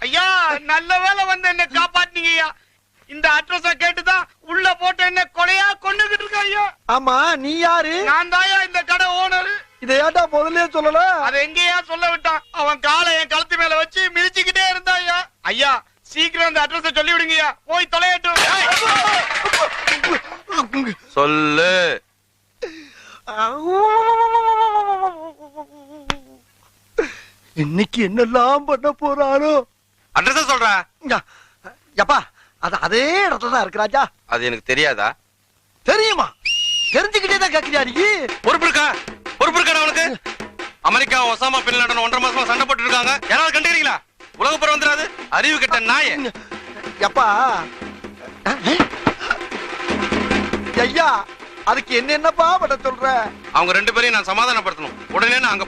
ஐயா நல்ல வேலை வந்து என்ன காப்பாத்தீங்க ஐயா. இந்த அட்ரஸ கேட்டுதான் உள்ள போட்டு என்ன கொலையா கொண்டுகிட்டு இருக்க ஐயா. ஆமா நீ யாரு? நான் தாயா இந்த கடை ஓனர். இதை ஏன்டா முதல்ல சொல்லல? அதை எங்கேயா சொல்ல விட்டான்? அவன் காலை என் கழுத்து மேல வச்சு மிதிச்சுக்கிட்டே இருந்தா ஐயா. ஐயா சீக்கிரம் இந்த அட்ரஸ சொல்லி விடுங்கய்யா. போய் தொலையட்டும். சொல்லு. இன்னைக்கு என்னெல்லாம் பண்ண போறானோ? அட்ரஸ் சொல்ற. யப்பா அதே இடத்துல தான் இருக்கு ராஜா. அது எனக்கு தெரியாதா? தெரியுமா? தெரிஞ்சுக்கிட்டே தான் கேக்குறியா நீ? பொறுப்பு இருக்கா அவனுக்கு? அமெரிக்கா ஒசாமா பின் லாடன் 1.5 மாசமா சண்டை போட்டு இருக்காங்க. யாராவது கண்டுக்கிறீங்களா? உலக புறம் வந்துடாது. அறிவு கெட்ட நாயே. யப்பா ஐயா அதுக்கு என்னப்பா பண்ண சொல்ற? அவங்க 2 பேரையும் நான் சமாதானப்படுத்தணும். உடனே நான் அங்க